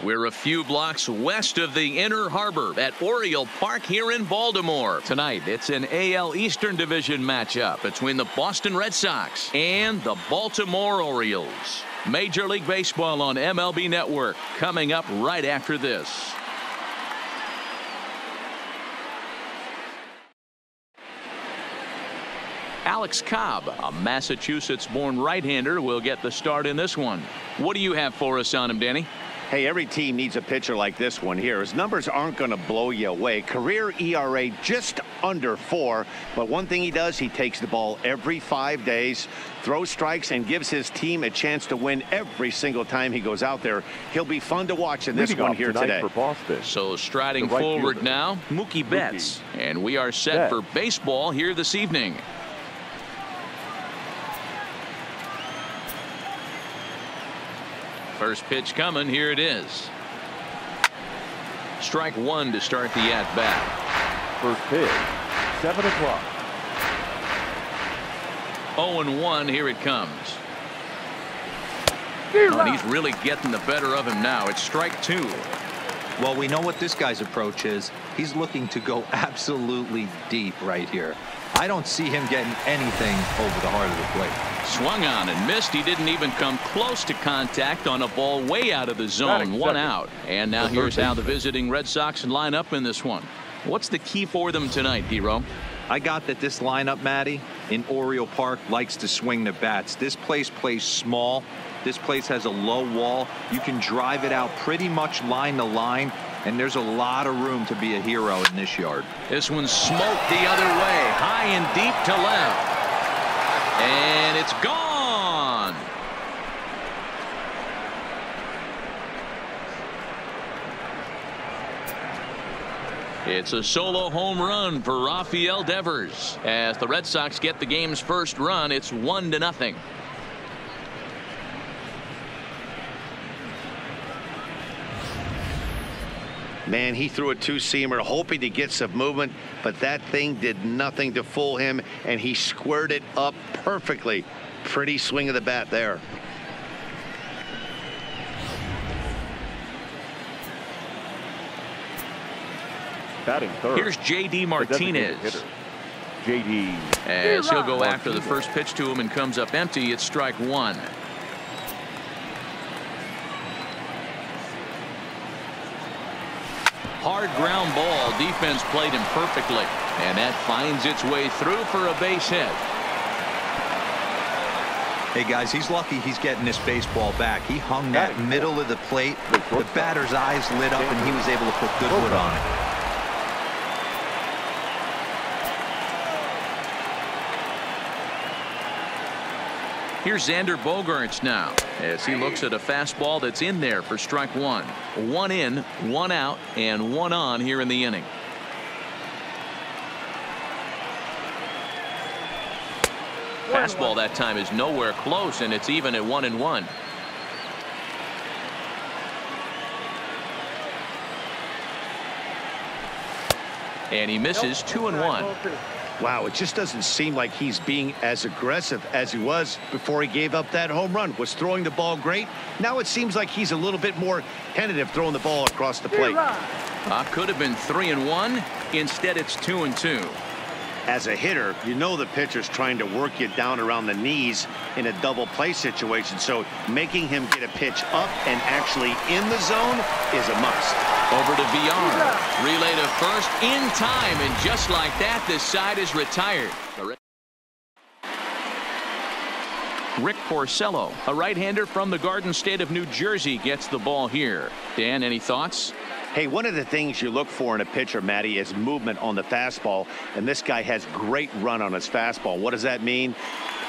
We're a few blocks west of the Inner Harbor at Oriole Park here in Baltimore. Tonight, it's an AL Eastern Division matchup between the Boston Red Sox and the Baltimore Orioles. Major League Baseball on MLB Network coming up right after this. Alex Cobb, a Massachusetts-born right-hander, will get the start in this one. What do you have for us on him, Danny? Hey, every team needs a pitcher like this one here. His numbers aren't going to blow you away. Career ERA just under 4. But one thing he does, he takes the ball every 5 days, throws strikes, and gives his team a chance to win every single time he goes out there. He'll be fun to watch in this one here today. For Boston. So striding forward now, Mookie Betts. And we are set for baseball here this evening. First pitch coming. Here it is. Strike one to start the at-bat. First pitch, 7 o'clock. 0-1. Here it comes. And he's really getting the better of him now. It's strike two. Well, we know what this guy's approach is. He's looking to go absolutely deep right here. I don't see him getting anything over the heart of the plate. Swung on and missed. He didn't even come close to contact on a ball way out of the zone. One out. And now here's how the visiting Red Sox line up in this one. What's the key for them tonight, D-Row? I got that this lineup, Matty, in Oriole Park likes to swing the bats. This place plays small. This place has a low wall. You can drive it out pretty much line to line. And there's a lot of room to be a hero in this yard. This one's smoked the other way, high and deep to left. And it's gone. It's a solo home run for Rafael Devers. As the Red Sox get the game's first run, it's 1-0. Man, he threw a two-seamer hoping to get some movement, but that thing did nothing to fool him, and he squared it up perfectly. Pretty swing of the bat there. Batting third. Here's J.D. Martinez. J.D. As he'll go after the first pitch to him and comes up empty. It's strike one. Hard ground ball. Defense played him perfectly. And that finds its way through for a base hit. Hey, guys, he's lucky he's getting this baseball back. He hung that middle of the plate. The batter's eyes lit up, and he was able to put good wood on it. Here's Xander Bogaerts now as he looks at a fastball that's in there for strike one. One in, one out, and one on here in the inning. Fastball that time is nowhere close, and it's even at 1-1. And he misses 2-1. Wow, it just doesn't seem like he's being as aggressive as he was before he gave up that home run. Was throwing the ball great. Now it seems like he's a little bit more tentative throwing the ball across the plate. Could have been 3-1. Instead, it's 2-2. As a hitter, you know the pitcher's trying to work you down around the knees in a double play situation. So making him get a pitch up and actually in the zone is a must. Over to VR. Relay to first in time. And just like that, this side is retired. Rick Porcello, a right-hander from the Garden State of New Jersey, gets the ball here. Dan, any thoughts? Hey, one of the things you look for in a pitcher, Matty, is movement on the fastball. And this guy has great run on his fastball. What does that mean?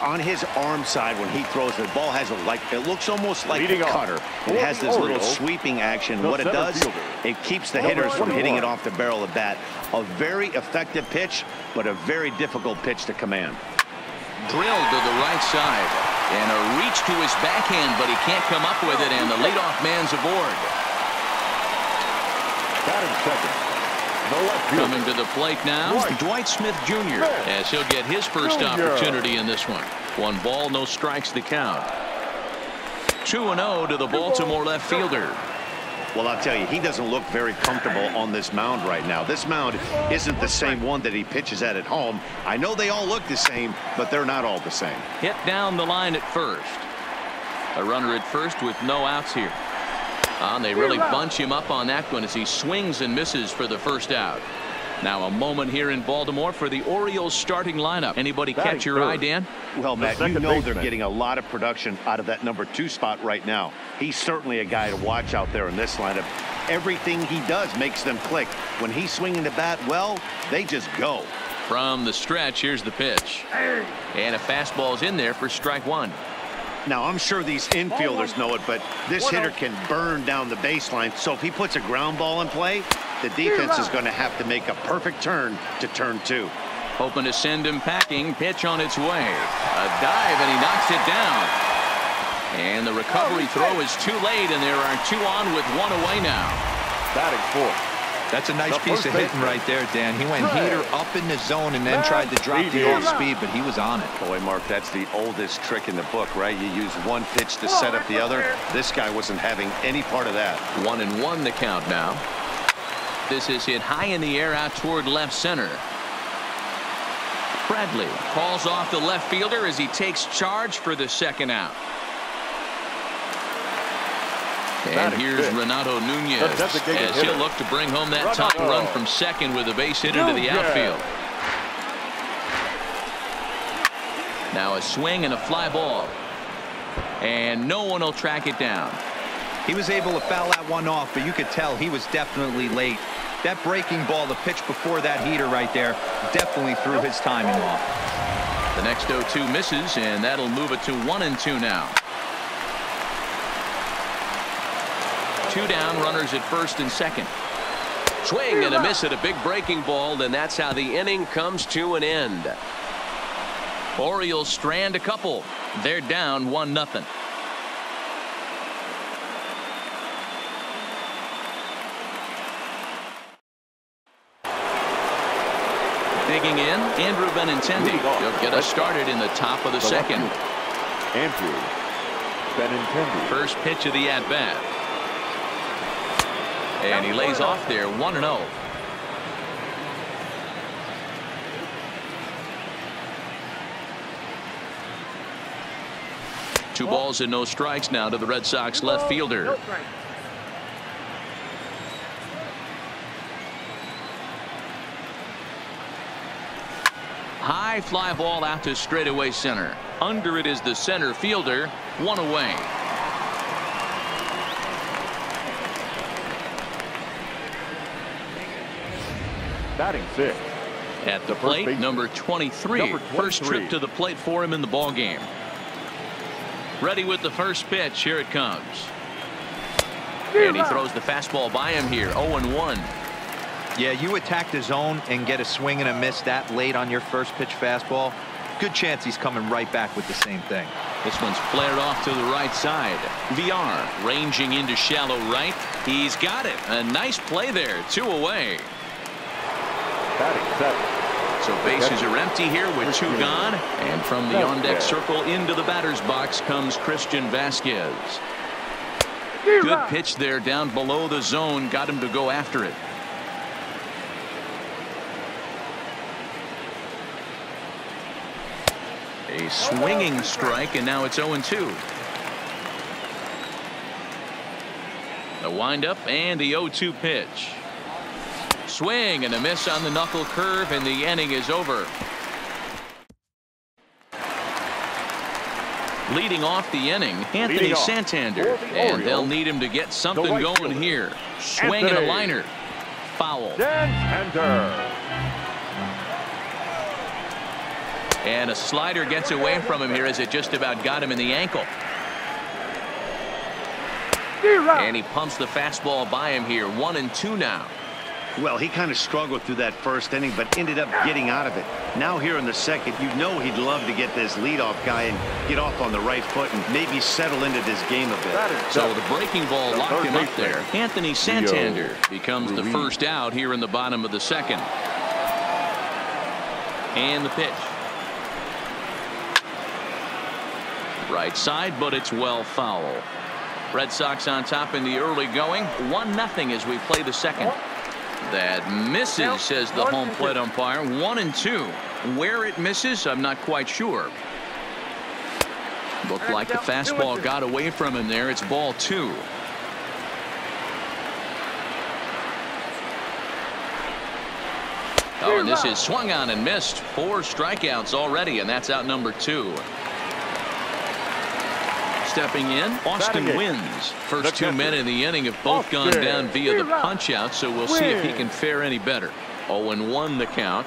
On his arm side, when he throws, the ball has it looks almost like a cutter. It has this little sweeping action. What it does, it keeps the hitters from hitting it off the barrel of the bat. A very effective pitch, but a very difficult pitch to command. Drilled to the right side. And a reach to his backhand, but he can't come up with it, and the leadoff man's aboard. Coming to the plate now, Dwight Smith Jr. as he'll get his first opportunity in this one. 1 ball, no strikes to count. 2-0 to the Baltimore left fielder. Well, I'll tell you, he doesn't look very comfortable on this mound right now. This mound isn't the same one that he pitches at home. I know they all look the same, but they're not all the same. Hit down the line at first. A runner at first with no outs here. And they really bunch him up on that one as he swings and misses for the first out. Now a moment here in Baltimore for the Orioles starting lineup. Anybody catch your eye, Dan? Well, Matt, you know they're getting a lot of production out of that number 2 spot right now. He's certainly a guy to watch out there in this lineup. Everything he does makes them click. When he's swinging the bat, well, they just go. From the stretch, here's the pitch. And a fastball's in there for strike 1. Now, I'm sure these infielders know it, but this hitter can burn down the baseline. So if he puts a ground ball in play, the defense is going to have to make a perfect turn to turn 2. Hoping to send him packing. Pitch on its way. A dive, and he knocks it down. And the recovery throw is too late, and there are 2 on with 1 away now. Batting 4th. That's a nice piece of hitting right there, Dan. He went heater up in the zone and then tried to drop the off speed, but he was on it. Boy, Mark, that's the oldest trick in the book, right? You use one pitch to set up the other. This guy wasn't having any part of that. 1-1 the count now. This is hit high in the air out toward left center. Bradley calls off the left fielder as he takes charge for the second out. And here's Renato Nunez as he'll look to bring home that tying run from second with a base hit into the outfield. Now a swing and a fly ball. And no one will track it down. He was able to foul that one off, but you could tell he was definitely late. That breaking ball, the pitch before that heater right there, definitely threw his timing off. The next 0-2 misses, and that'll move it to 1-2 now. 2 down, runners at first and second. Swing and a miss at a big breaking ball, and that's how the inning comes to an end. Orioles strand a couple. They're down 1-0. Digging in, Andrew Benintendi. He'll get us started in the top of the second. Andrew Benintendi. First pitch of the at-bat. And he lays off there, 1-0. Two balls and no strikes now to the Red Sox left fielder. High fly ball out to straightaway center. Under it is the center fielder. 1 away. Batting 6th. At the plate, number 23. First trip to the plate for him in the ball game. Ready with the first pitch. Here it comes. And he throws the fastball by him here. 0-1. Yeah, you attack the zone and get a swing and a miss that late on your first pitch fastball. Good chance he's coming right back with the same thing. This one's flared off to the right side. VR ranging into shallow right. He's got it. A nice play there. 2 away. Batting 7th. So bases are empty here with 2 gone. And from the on-deck circle into the batter's box comes Christian Vasquez. Good pitch there down below the zone. Got him to go after it. A swinging strike, and now it's 0-2. The windup and the 0-2 pitch. Swing and a miss on the knuckle curve, and the inning is over. Leading off the inning, Anthony Santander, and they'll need him to get something going here. Swing and a liner. Foul. Santander. And a slider gets away from him here as it just about got him in the ankle. And he pumps the fastball by him here. 1-2 now. Well, he kind of struggled through that first inning, but ended up getting out of it. Now here in the second, you know he'd love to get this leadoff guy and get off on the right foot and maybe settle into this game a bit. So the breaking ball locked him up there. Anthony Santander becomes the first out here in the bottom of the second. And the pitch. Right side, but it's well foul. Red Sox on top in the early going. 1-0 as we play the second. That misses, says the home plate umpire. 1-2. Where it misses, I'm not quite sure. Looked like the fastball got away from him there. It's ball 2. Oh, and this is swung on and missed. 4 strikeouts already, and that's out number 2. Stepping in, Austin wins. First 2 men in the inning have both gone down via the punch-out, so we'll see if he can fare any better. 0-1 the count.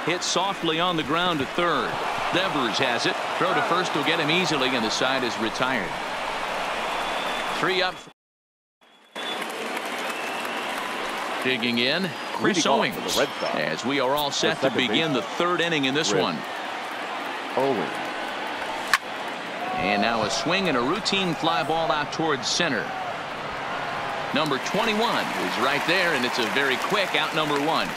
Hit softly on the ground to third. Devers has it. Throw to first will get him easily, and the side is retired. 3 up. Digging in, Chris Owings, as we are all set to begin the 3rd inning in this one. Owings. And now a swing and a routine fly ball out towards center. Number 21 is right there, and it's a very quick out number 1.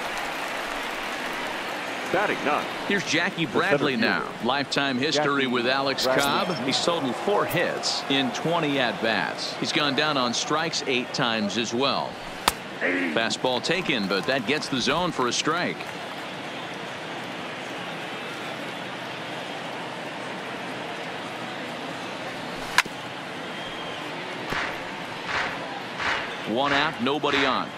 Batting 9. Here's Jackie Bradley now. Lifetime history with Alex Cobb. He's totaled 4 hits in 20 at-bats. He's gone down on strikes 8 times as well. Fastball taken, but that gets the zone for a strike. One out, nobody on.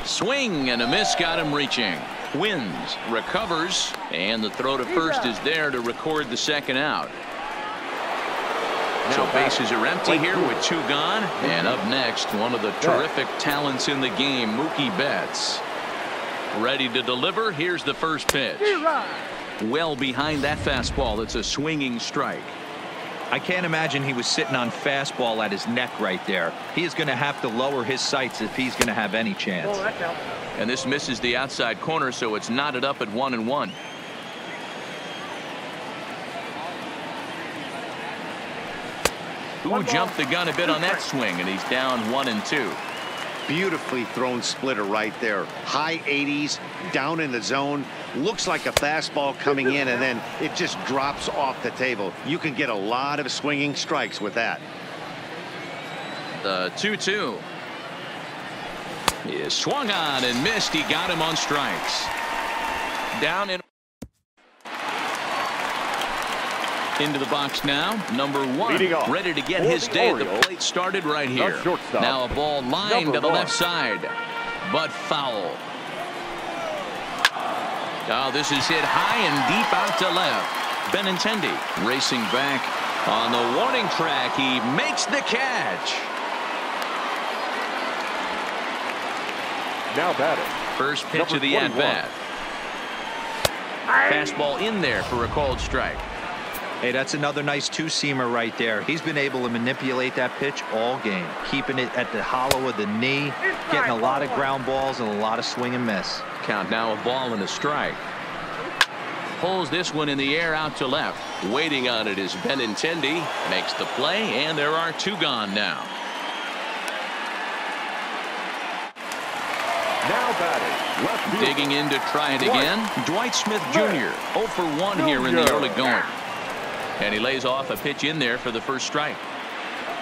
Swing and a miss got him reaching. Wins, recovers, and the throw to first is there to record the second out. So bases are empty here with 2 gone. And up next, one of the terrific talents in the game, Mookie Betts. Ready to deliver. Here's the first pitch. Well behind that fastball. It's a swinging strike. I can't imagine he was sitting on fastball at his neck right there. He is going to have to lower his sights if he's going to have any chance. And this misses the outside corner, so it's knotted up at 1-1. Who jumped the gun a bit on that swing, and he's down 1-2. Beautifully thrown splitter right there. High 80s, down in the zone. Looks like a fastball coming in, and then it just drops off the table. You can get a lot of swinging strikes with that. The 2-2 is swung on and missed. He got him on strikes. Down in. Into the box now, number 1, ready to get his day at the plate started right here. Now a ball lined to the left side, but foul. Oh, this is hit high and deep out to left. Benintendi racing back on the warning track. He makes the catch. Now batting. First pitch of the at-bat. Fastball in there for a called strike. Hey, that's another nice 2-seamer right there. He's been able to manipulate that pitch all game, keeping it at the hollow of the knee, getting a lot of ground balls and a lot of swing and miss. Count now, a ball and a strike. Pulls this one in the air out to left. Waiting on it is Benintendi. Makes the play, and there are 2 gone now. Now batting. Left field. Digging in to try it again. Dwight Smith Jr. 0 for 1 here in the early going. And he lays off a pitch in there for the first strike.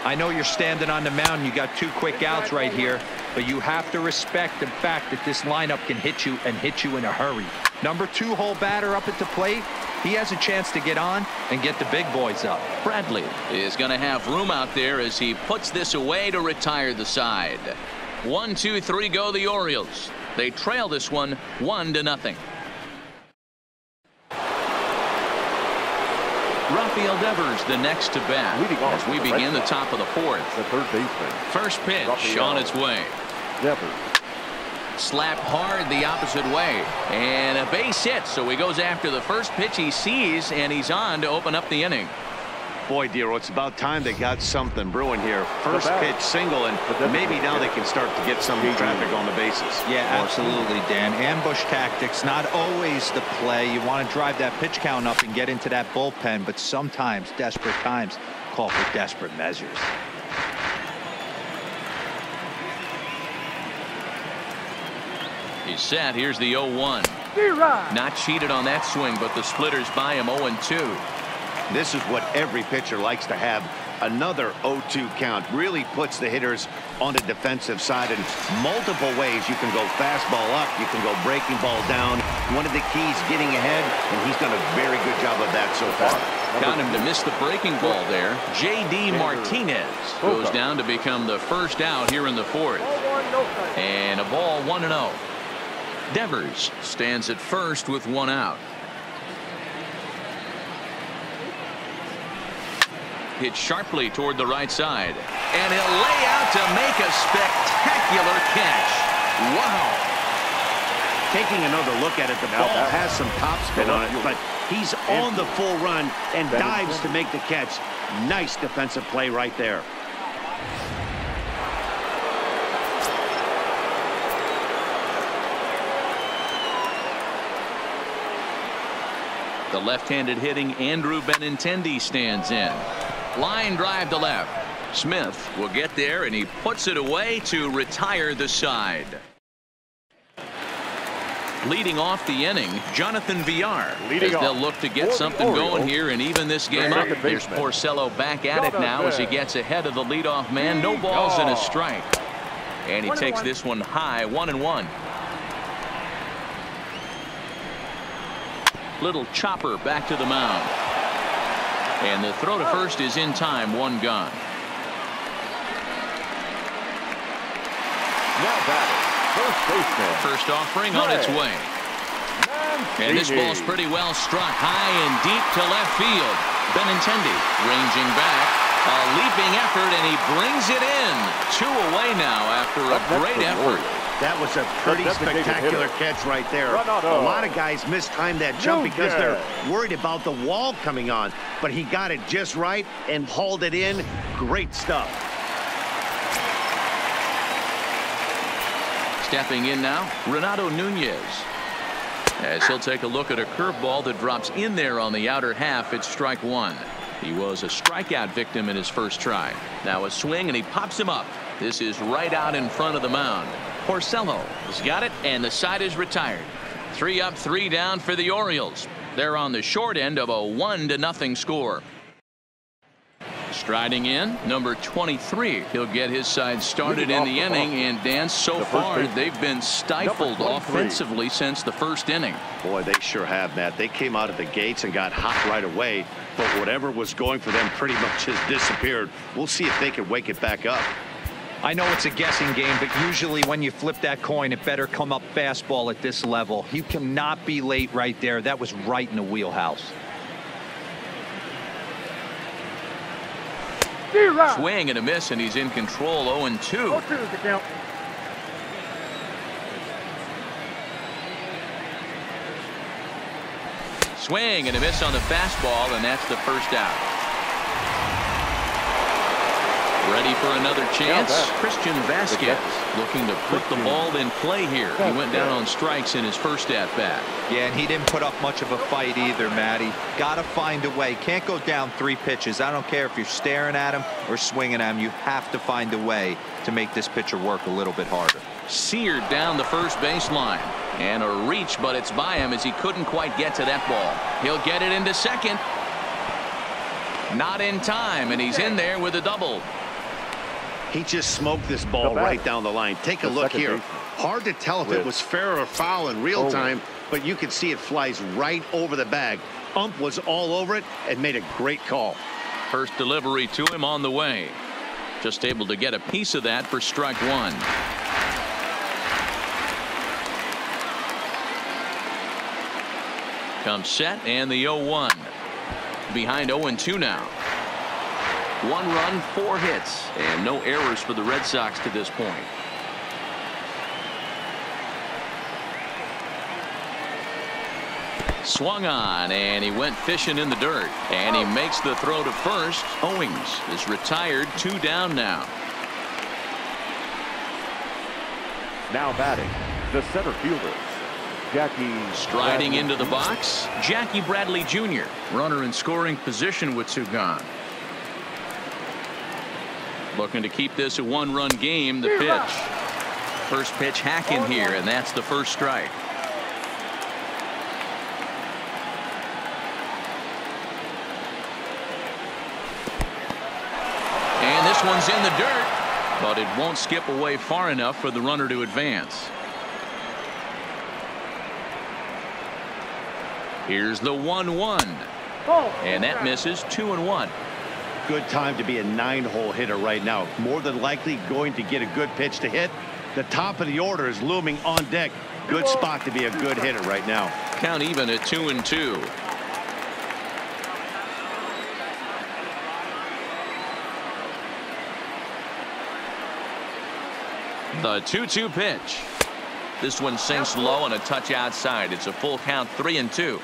I know you're standing on the mound. You got 2 quick outs right here, but you have to respect the fact that this lineup can hit you and hit you in a hurry. Number 2 hole batter up at the plate. He has a chance to get on and get the big boys up. Bradley is going to have room out there as he puts this away to retire the side. 1, 2, 3 go the Orioles. They trail this one 1-0. Rafael Devers the next to bat as we begin the top of the 4th. The third baseman. First pitch on its way. Devers. Slapped hard the opposite way, and a base hit, so he goes after the first pitch he sees, and he's on to open up the inning. Boy, Dero, it's about time they got something brewing here. First pitch single, and maybe now they can start to get some traffic on the bases. Yeah, absolutely, Dan. Ambush tactics, not always the play. You want to drive that pitch count up and get into that bullpen, but sometimes desperate times call for desperate measures. He's set. Here's the 0-1. Not cheated on that swing, but the splitters by him 0-2. This is what every pitcher likes to have. Another 0-2 count really puts the hitters on the defensive side in multiple ways. You can go fastball up, you can go breaking ball down. One of the keys, getting ahead, and he's done a very good job of that so far. Got him to miss the breaking ball there. J.D. Martinez goes down to become the first out here in the fourth. And a ball 1-0. Devers stands at first with one out. Hit sharply toward the right side, and he'll lay out to make a spectacular catch. Wow. Taking another look at it, the ball has some topspin on it, but he's on the full run and dives to make the catch. Nice defensive play right there. The left-handed hitting Andrew Benintendi stands in. Line drive to left. Smith will get there, and he puts it away to retire the side. Leading off the inning, Jonathan Villar, as they'll look to get something going here and even this game up. There's Porcello back at it now as he gets ahead of the leadoff man. No balls and a strike. And he takes this one high, 1-1. Little chopper back to the mound. And the throw to first is in time, one gone. Now batting, first baseman. First offering on its way. And this ball's pretty well struck high and deep to left field. Benintendi ranging back. A leaping effort, and he brings it in. 2 away now after a great effort. That was a pretty spectacular catch right there. A lot of guys mistimed that jump because they're worried about the wall coming on. But he got it just right and hauled it in. Great stuff. Stepping in now, Renato Nunez. As he'll take a look at a curveball that drops in there on the outer half. It's strike one. He was a strikeout victim in his first try. Now a swing, and he pops him up. This is right out in front of the mound. Porcello has got it, and the side is retired. 3 up, 3 down for the Orioles. They're on the short end of a 1-0 score. Striding in, number 23. He'll get his side started in the inning, and Dan, so far they've been stifled offensively since the first inning. Boy, they sure have, Matt. They came out of the gates and got hot right away, but whatever was going for them pretty much has disappeared. We'll see if they can wake it back up. I know it's a guessing game, but usually when you flip that coin, it better come up fastball at this level. You cannot be late right there. That was right in the wheelhouse. Swing and a miss, and he's in control. 0-2. Swing and a miss on the fastball, and that's the first out. Ready for another chance. Christian Vasquez looking to put the ball in play here. He went down on strikes in his first at-bat. Yeah, and he didn't put up much of a fight either, Matty. Got to find a way. Can't go down 3 pitches. I don't care if you're staring at him or swinging at him. You have to find a way to make this pitcher work a little bit harder. Seared down the first baseline. And a reach, but it's by him as he couldn't quite get to that ball. He'll get it into second. Not in time, and he's in there with a double. He just smoked this ball right down the line. Take a look here. Hard to tell if it was fair or foul in real time, but you can see it flies right over the bag. Ump was all over it and made a great call. First delivery to him on the way. Just able to get a piece of that for strike one. Comes set, and the 0-1. Behind 0-2 now. 1 run, 4 hits, and no errors for the Red Sox to this point. Swung on, and he went fishing in the dirt, and he makes the throw to first. Owings is retired, 2 down now. Now batting, the center fielder, Jackie. Striding into the box, Jackie Bradley Jr. Runner in scoring position with 2 gone. Looking to keep this a 1-run game. The pitch. First pitch hack in here, and that's the first strike. This one's in the dirt, but it won't skip away far enough for the runner to advance. Here's the 1-1. And that misses. 2-1. Good time to be a 9-hole hitter right now. More than likely going to get a good pitch to hit. The top of the order is looming on deck. Good spot to be a good hitter right now. Count even at 2-2. The 2-2 pitch. This one sinks low and a touch outside. It's a full count, 3-2.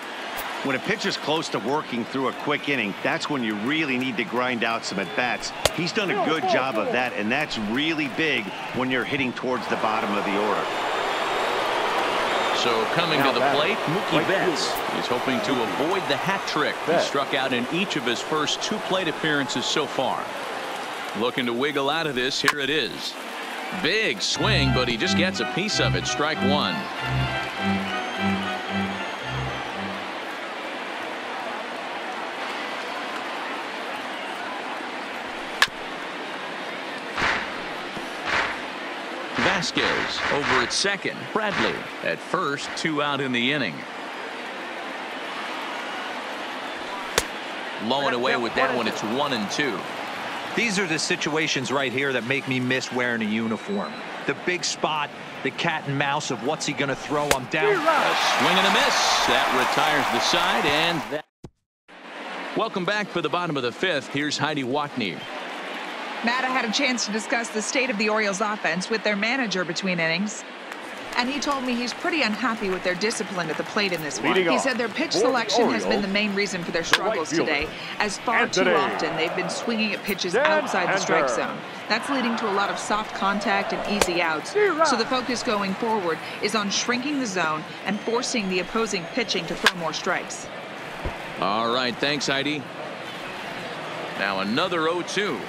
When a pitcher's close to working through a quick inning, that's when you really need to grind out some at-bats. He's done a good job of that, and that's really big when you're hitting towards the bottom of the order. So coming to the plate, Mookie Betts is hoping to avoid the hat trick. He struck out in each of his first 2 plate appearances so far. Looking to wiggle out of this. Here it is. Big swing, but he just gets a piece of it. Strike 1. Vasquez over at second. Bradley at first. 2 out in the inning. Low and away with that one. It's 1-2. These are the situations right here that make me miss wearing a uniform. The big spot, the cat and mouse of what's he going to throw. I'm down. A swing and a miss. That retires the side, and that. Welcome back for the bottom of the 5th. Here's Heidi Watney. Matt, I had a chance to discuss the state of the Orioles offense with their manager between innings. And he told me he's pretty unhappy with their discipline at the plate in this one. He said their pitch selection has been the main reason for their struggles today, as far too often they've been swinging at pitches outside the strike zone. That's leading to a lot of soft contact and easy outs. So the focus going forward is on shrinking the zone and forcing the opposing pitching to throw more strikes. All right, thanks, Heidi. Now another 0-2.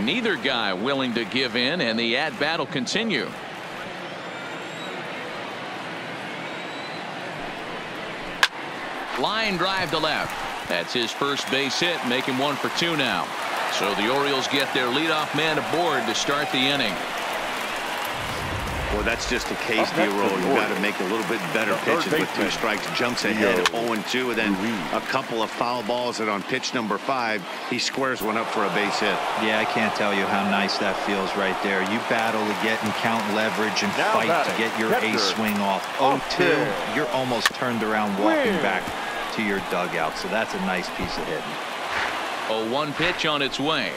Neither guy willing to give in, and the at-bat will continue. Line drive to left. That's his first base hit, make him 1 for 2 now. So the Orioles get their leadoff man aboard to start the inning. Well, that's just a case of the role. You got to make a little bit better pitches with 2 strikes. Jumps ahead 0-2, and then a couple of foul balls, and on pitch number 5, he squares one up for a base hit. Yeah, I can't tell you how nice that feels right there. You battle to get and count leverage and fight to get your ace swing off. 0-2, you're almost turned around walking back to your dugout. So that's a nice piece of hitting. 0-1 pitch on its way.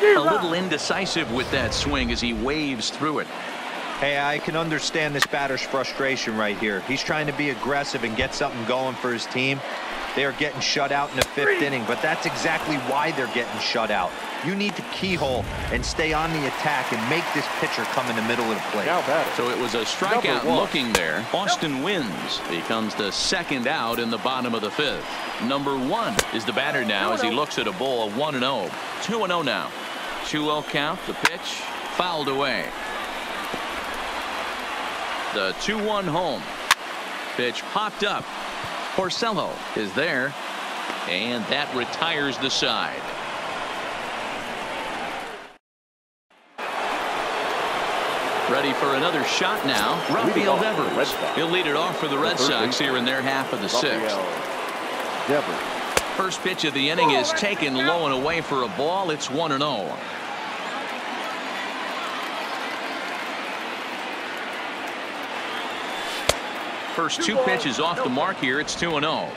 A little indecisive with that swing as he waves through it. Hey, I can understand this batter's frustration right here. He's trying to be aggressive and get something going for his team. They are getting shut out in the 5th inning, but that's exactly why they're getting shut out. You need to keyhole and stay on the attack and make this pitcher come in the middle of the plate. So it was a strikeout looking there. Boston wins. Becomes the 2nd out in the bottom of the 5th. Number 1 is the batter now as he looks at a ball of 1-0. 2-0 now. 2-0 count. The pitch fouled away. The 2-1 home. Pitch popped up. Porcello is there, and that retires the side. Ready for another shot now. Rafael Devers. He'll lead it off for the Red Sox here in their half of the 6th. First pitch of the inning is taken low and away for a ball. It's 1-0. First 2 pitches off the mark here. It's 2-0.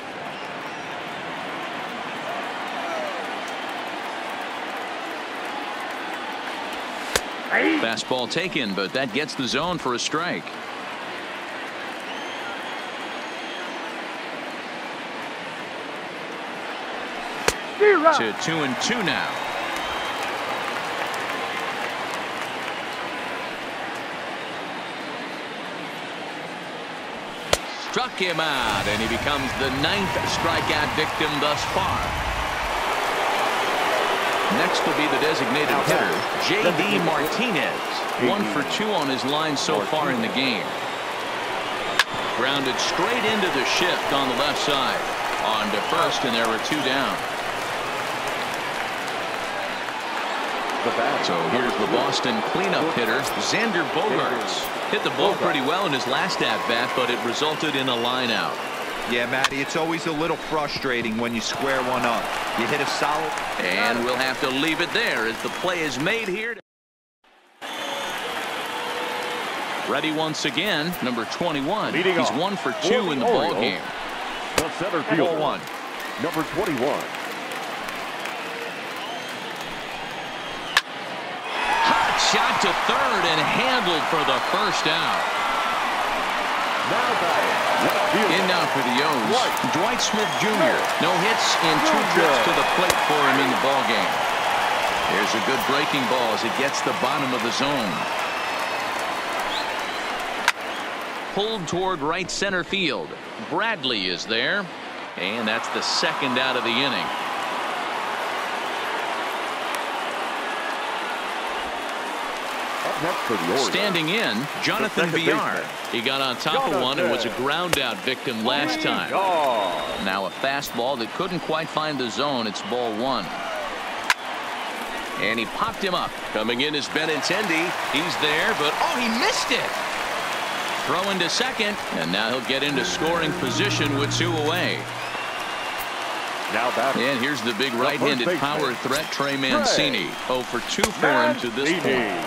Fastball taken, but that gets the zone for a strike. To 2-2 now. Struck him out, and he becomes the 9th strikeout victim thus far. Next will be the designated hitter, J.D. Martinez. 1 for 2 on his line so far in the game. Grounded straight into the shift on the left side. On to first, and there are 2 down. The bat. So here's the Boston cleanup hitter, Xander Bogaerts. Hit the ball pretty well in his last at-bat, but it resulted in a line out. Yeah, Matty, it's always a little frustrating when you square one up. You hit a solid. And we'll have to leave it there as the play is made here. Ready once again, number 21. Leading He's off 1 for 2 in the ball game. The center fielder, 1. number 21. Hot shot to third and handled for the first out. Now batting, left fielder. In now for the O's, Dwight Smith Jr. No hits and 2 trips to the plate for him in the ball game. There's a good breaking ball as it gets the bottom of the zone. Pulled toward right center field. Bradley is there, and that's the second out of the inning. Up next for the Orioles. Standing in, Jonathan Villar. He got on top of one and was a ground out victim last time. Now a fastball that couldn't quite find the zone. It's ball 1. And he popped him up. Coming in is Benintendi. He's there, but oh, he missed it. Throw into second, and now he'll get into scoring position with 2 away. Now batting. And here's the big right-handed power threat, Trey Mancini. 0 for 2 for him to this point.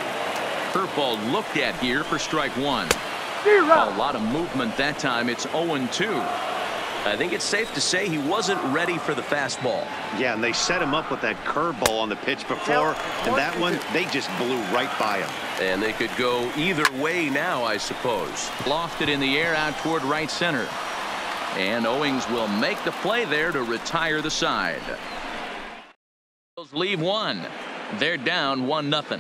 Curveball looked at here for strike 1. A lot of movement that time. It's 0-2. I think it's safe to say he wasn't ready for the fastball. Yeah, and they set him up with that curveball on the pitch before, and that one, they just blew right by him. And they could go either way now, I suppose. Lofted in the air out toward right center. And Owings will make the play there to retire the side. Leave 1. They're down 1-0.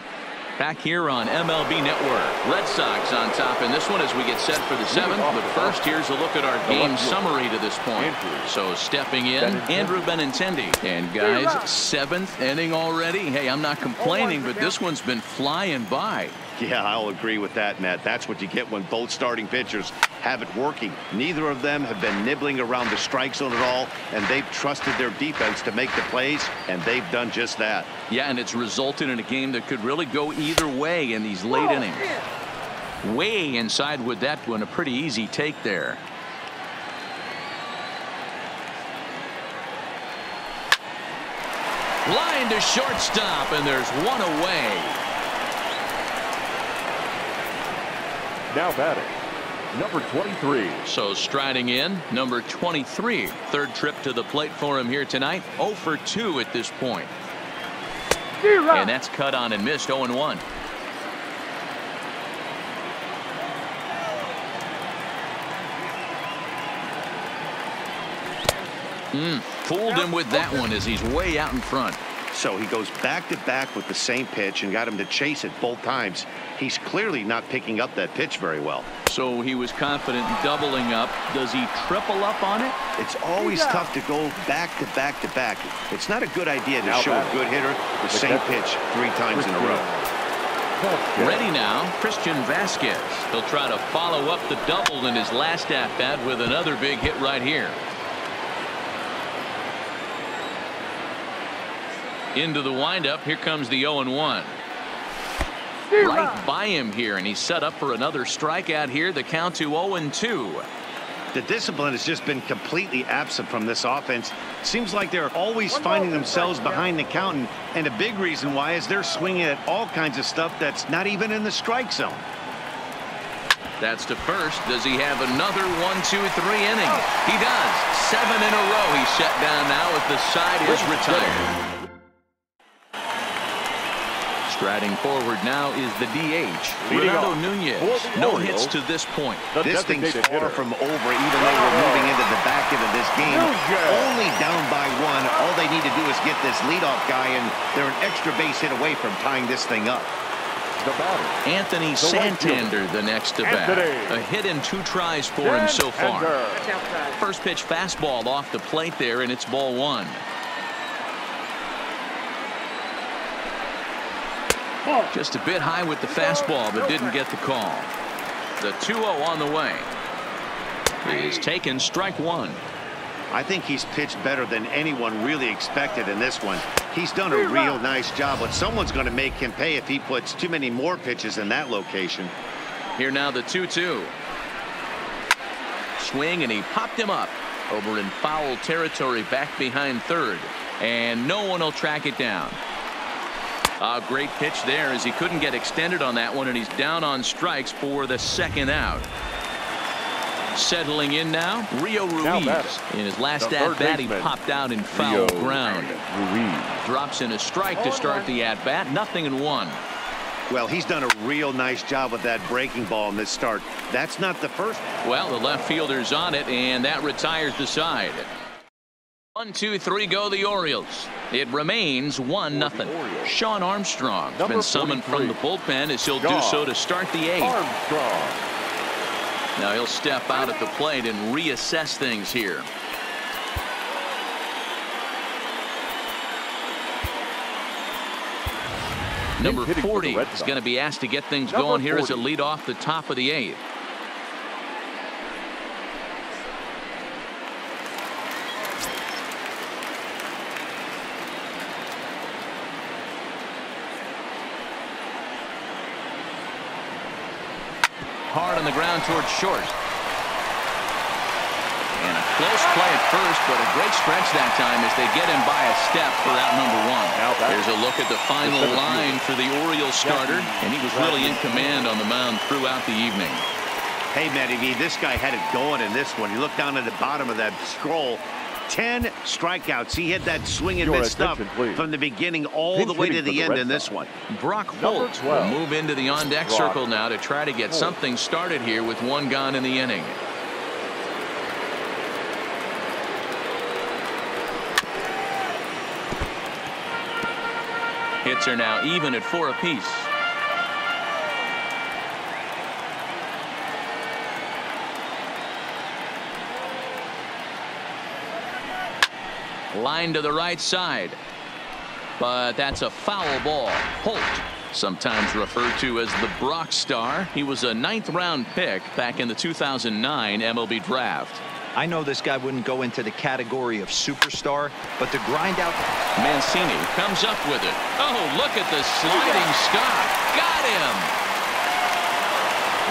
Back here on MLB Network. Red Sox on top in this one as we get set for the 7th. But first, here's a look at our game summary to this point. So stepping in, Andrew Benintendi. And guys, 7th inning already. Hey, I'm not complaining, but this one's been flying by. Yeah, I'll agree with that, Matt. That's what you get when both starting pitchers have it working. Neither of them have been nibbling around the strike zone at all, and they've trusted their defense to make the plays, and they've done just that. Yeah, and it's resulted in a game that could really go either way in these late innings. Way inside with that one, a pretty easy take there. Line to shortstop, and there's 1 away. Now batting, number 23. So striding in, number 23. Third trip to the plate for him here tonight. 0 for 2 at this point. And that's cut on and missed. 0-1. Fooled him with that one as he's way out in front. So he goes back-to-back with the same pitch and got him to chase it both times. He's clearly not picking up that pitch very well. So he was confident in doubling up. Does he triple up on it? It's always tough to go back-to-back-to-back. It's not a good idea to show a good hitter the same pitch 3 times in a row. Ready now, Christian Vasquez. He'll try to follow up the double in his last at-bat with another big hit right here. Into the windup. Here comes the 0-1. Right by him here, and he's set up for another strikeout here. The count to 0-2. The discipline has just been completely absent from this offense. Seems like they're always finding themselves behind the count, and a big reason why is they're swinging at all kinds of stuff that's not even in the strike zone. That's to first. Does he have another 1-2-3 inning? He does. 7 in a row. He's shut down now as the side is retired. Striding forward now is the DH, Renato Nunez. No hits to this point. This thing's far from over, even though we're moving into the back end of this game. Only down by 1. All they need to do is get this leadoff guy, and they're an extra base hit away from tying this thing up. Anthony Santander, the next to bat. A hit in 2 tries for him so far. First pitch fastball off the plate there, and it's ball 1. Just a bit high with the fastball, but didn't get the call. The 2-0 on the way. He's taken strike 1. I think he's pitched better than anyone really expected in this one. He's done a real nice job, but someone's going to make him pay if he puts too many more pitches in that location. Here now the 2-2. Swing, and he popped him up over in foul territory back behind third, and no one will track it down. A great pitch there as he couldn't get extended on that one, and he's down on strikes for the second out. Settling in now, Rio Ruiz. In his last at-bat, he popped out in foul ground. Drops in a strike to start the at-bat. 0-1. Well, he's done a real nice job with that breaking ball in this start. That's not the first. Well, the left fielder's on it, and that retires the side. 1-2-3 go the Orioles. It remains 1-0. Shawn Armstrong has been summoned from the bullpen as he'll do so to start the 8th. Now he'll step out at the plate and reassess things here. Number 40 is going to be asked to get things going here as a lead off the top of the 8th. Hard on the ground towards short. And a close play at first, but a great stretch that time as they get him by a step for out number 1. Here's a look at the final line for the Orioles starter, and he was really in command on the mound throughout the evening. Hey, Matty V, this guy had it going in this one. You look down at the bottom of that scroll. 10 strikeouts. He had that swing and miss stuff from the beginning all the way to the end in this one. Brock Holt will move into the on-deck circle now to try to get something started here with 1 gone in the inning. Hits are now even at 4 apiece. Line to the right side, but that's a foul ball. Holt, sometimes referred to as the Brock Star. He was a 9th-round pick back in the 2009 MLB draft. I know this guy wouldn't go into the category of superstar, but to grind out. Mancini comes up with it. Oh, look at the sliding Scott. Got him.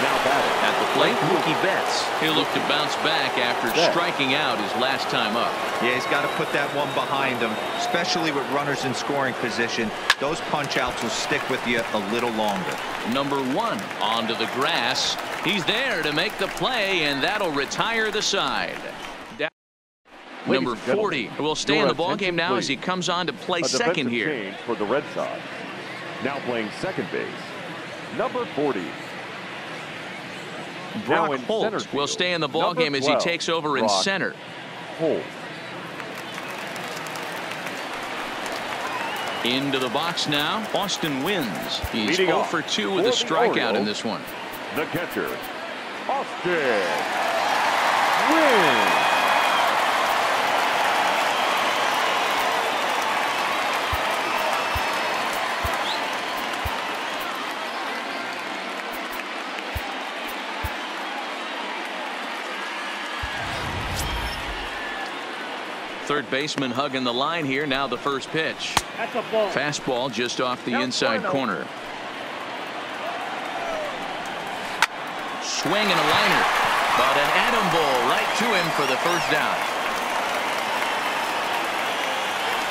Now batting at the plate, Mookie Betts. He'll look to bounce back after striking out his last time up. Yeah, he's got to put that one behind him, especially with runners in scoring position. Those punch-outs will stick with you a little longer. Number 1 onto the grass. He's there to make the play, and that'll retire the side. Number 40 will stay in the ballgame now as he comes on to play second here. Change for the Red Sox. Now playing second base, number 40. Brock Holt will stay in the ballgame as he takes over in center. Holt. Into the box now. Austin wins. He's 0 for 2 with a strikeout in this one. The catcher, Austin wins. Third baseman hugging the line here. Now the first pitch. That's a ball. Fastball just off the inside corner. Swing and a liner, but an atom ball right to him for the first down.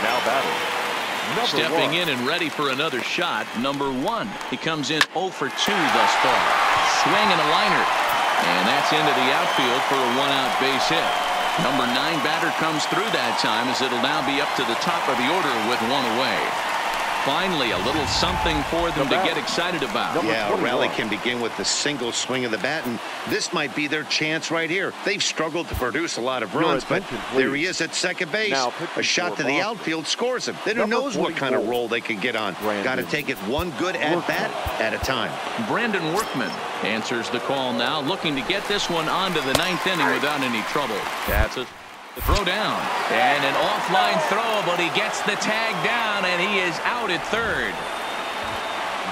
Now batting, stepping in and ready for another shot. Number 1. He comes in 0 for 2 thus far. Swing and a liner, and that's into the outfield for a 1-out base hit. Number 9 batter comes through that time as it'll now be up to the top of the order with 1 away. Finally, a little something for them to get excited about. Yeah, a rally can begin with the single swing of the bat, and this might be their chance right here. They've struggled to produce a lot of runs, but there he is at second base. A shot to the outfield scores him. Then who knows what kind of roll they can get on. Got to take it one good at-bat at a time. Brandon Workman answers the call now, looking to get this one onto the 9th inning without any trouble. That's a throw down, and an offline throw, but he gets the tag down, and he is out at third.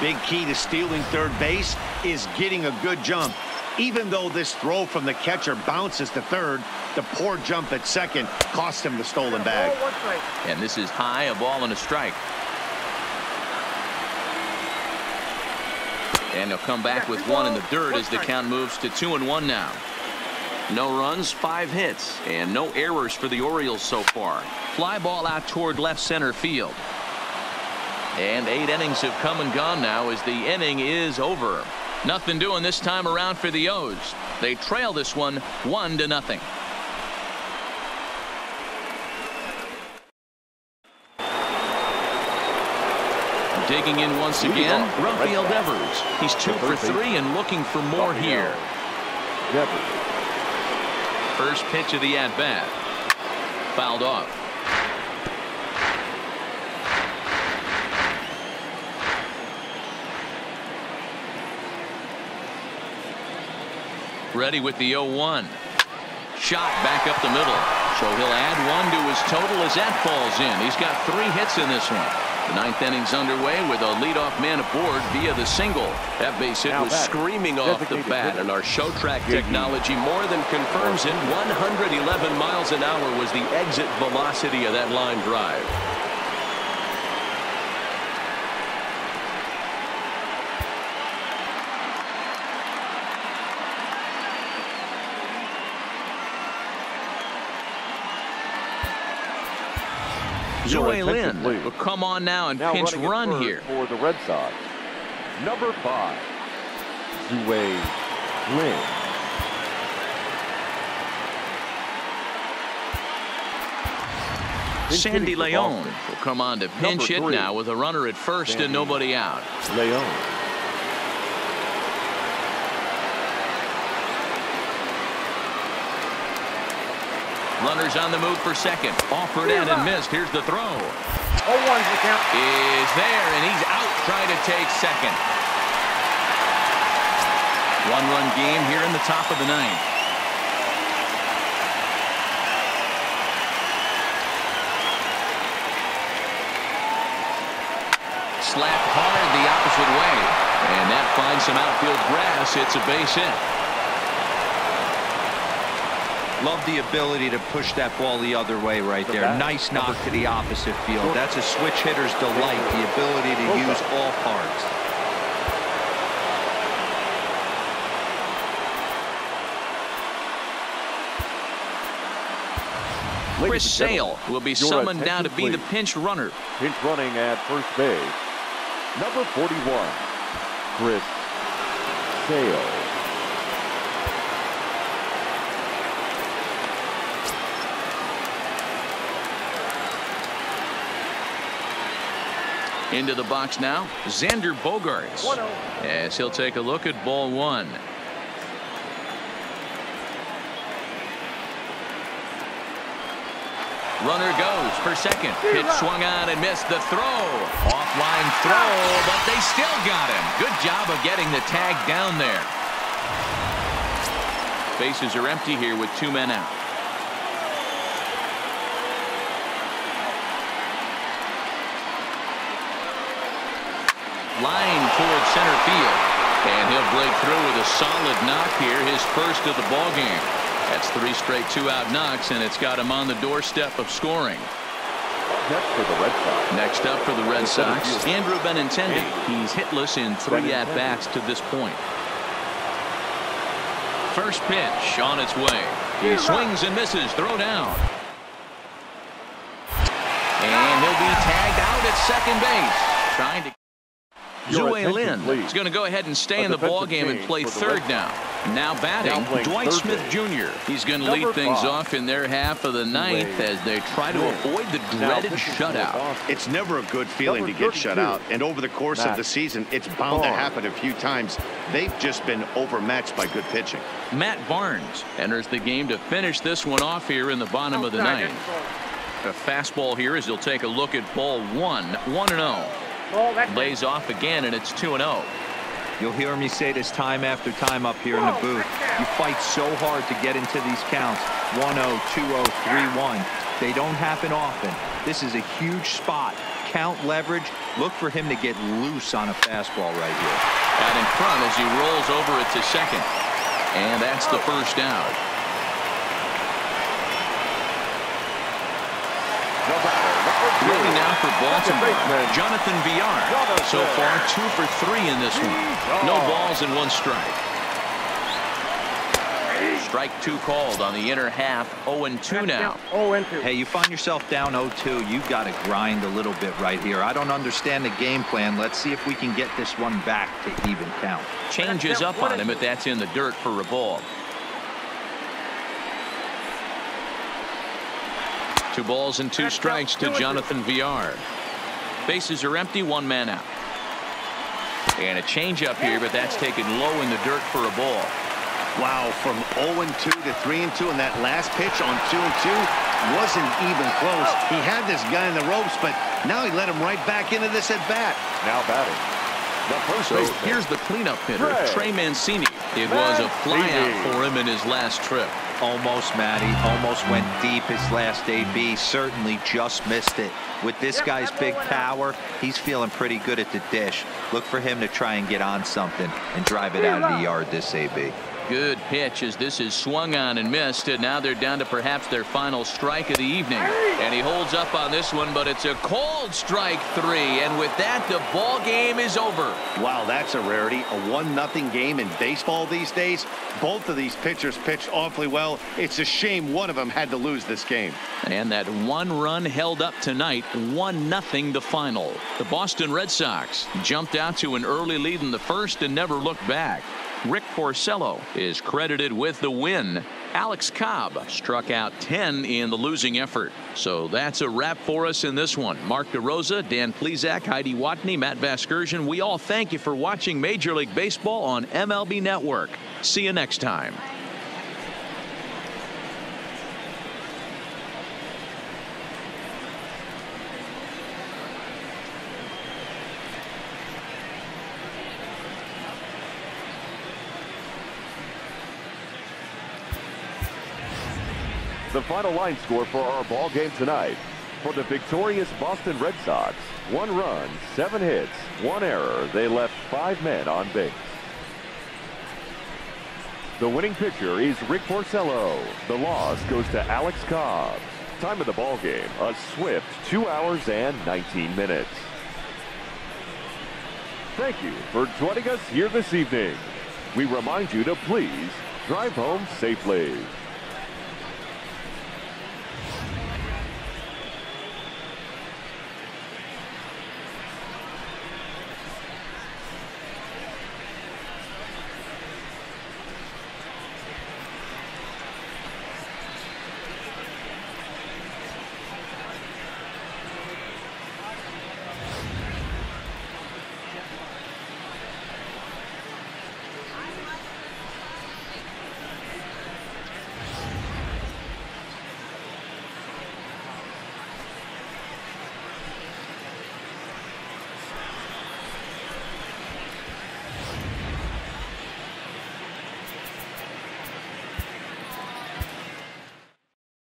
Big key to stealing third base is getting a good jump. Even though this throw from the catcher bounces to third, the poor jump at second cost him the stolen bag. And this is high, a ball and a strike. And he'll come back with one in the dirt as the count moves to 2-1 now. No runs, 5 hits, and no errors for the Orioles so far. Fly ball out toward left center field. And 8 innings have come and gone now as the inning is over. Nothing doing this time around for the O's. They trail this one 1-0. Digging in once again, Rafael Devers. He's 2 for 3 and looking for more here. First pitch of the at-bat. Fouled off. Ready with the 0-1. Shot back up the middle. So he'll add 1 to his total as that falls in. He's got 3 hits in this one. The 9th inning's underway with a leadoff man aboard via the single. That base hit was screaming off the bat, and our show track technology more than confirms it. 111 miles an hour was the exit velocity of that line drive. Zue Lin will come on now and pinch run here. For the Red Sox, number 5, Zue Lin. Sandy Leon will come on to pinch hit now with a runner at first and nobody out. Leon. Runners on the move for second. Offered in and missed. Here's the throw. 0-1's the count. Is there, and he's out trying to take second. 1-run game here in the top of the 9th. Slapped hard the opposite way. And that finds some outfield grass. It's a base hit. Love the ability to push that ball the other way right there. Nice knock to the opposite field. That's a switch hitter's delight, the ability to use all parts. Chris Sale will be summoned now to be the pinch runner. Pinch running at first base, number 41, Chris Sale. Into the box now, Xander Bogaerts, as he'll take a look at ball 1. Runner goes for second. Pitch swung on and missed the throw. Offline throw, but they still got him. Good job of getting the tag down there. Bases are empty here with 2 men out. Line towards center field, and he'll break through with a solid knock here, his first of the ball game. That's 3 straight 2-out knocks, and it's got him on the doorstep of scoring. Next up for the Red Sox, Andrew Benintendi. He's hitless in 3 at-bats to this point. First pitch on its way. He swings and misses. Throw down. And he'll be tagged out at second base. Trying to Zue Lin is going to go ahead and stay in the ballgame and play third now. Now batting, Dwight Smith Jr. He's going to lead things off in their half of the 9th as they try to avoid the dreaded shutout. It's never a good feeling to get shut out, and over the course of the season, it's bound to happen a few times. They've just been overmatched by good pitching. Matt Barnes enters the game to finish this one off here in the bottom of the 9th. A fastball here as he'll take a look at ball 1, 1-0. Lays off again, and it's 2-0. You'll hear me say this time after time up here in the booth. You fight so hard to get into these counts. 1-0, 2-0, 3-1. They don't happen often. This is a huge spot. Count leverage. Look for him to get loose on a fastball right here. Out in front as he rolls over it to second. And that's the first out. Ready now for Baltimore, Jonathan Villar. So far, 2 for 3 in this one. No balls and 1 strike. Strike 2 called on the inner half. 0-2 now. 0-2. Hey, you find yourself down 0-2. You've got to grind a little bit right here. I don't understand the game plan. Let's see if we can get this one back to even count. Changes up on him, but that's in the dirt for a ball. 2 balls and 2 strikes to Jonathan Villar. Bases are empty, 1 man out. And a changeup here, but that's taken low in the dirt for a ball. Wow, from 0-2 to 3-2, and that last pitch on 2-2 wasn't even close. He had this guy in the ropes, but now he let him right back into this at bat. Now batting, the first so baseman. Here's the cleanup hitter, Trey Mancini. It was a flyout for him in his last trip. Almost, Matty. Almost went deep his last AB. Certainly just missed it. With this guy's big power, he's feeling pretty good at the dish. Look for him to try and get on something and drive it out of the yard this AB. Good pitch as this is swung on and missed, and now they're down to perhaps their final strike of the evening. And he holds up on this one, but it's a called strike 3, and with that, the ball game is over. Wow, that's a rarity. A 1-0 game in baseball these days. Both of these pitchers pitched awfully well. It's a shame one of them had to lose this game. And that 1 run held up tonight, 1-0 the final. The Boston Red Sox jumped out to an early lead in the first and never looked back. Rick Porcello is credited with the win. Alex Cobb struck out 10 in the losing effort. So that's a wrap for us in this one. Mark DeRosa, Dan Plesac, Heidi Watney, Matt Vasgersian. We all thank you for watching Major League Baseball on MLB Network. See you next time. The final line score for our ball game tonight. For the victorious Boston Red Sox, 1 run, 7 hits, 1 error. They left 5 men on base. The winning pitcher is Rick Porcello. The loss goes to Alex Cobb. Time of the ball game, a swift 2 hours and 19 minutes. Thank you for joining us here this evening. We remind you to please drive home safely.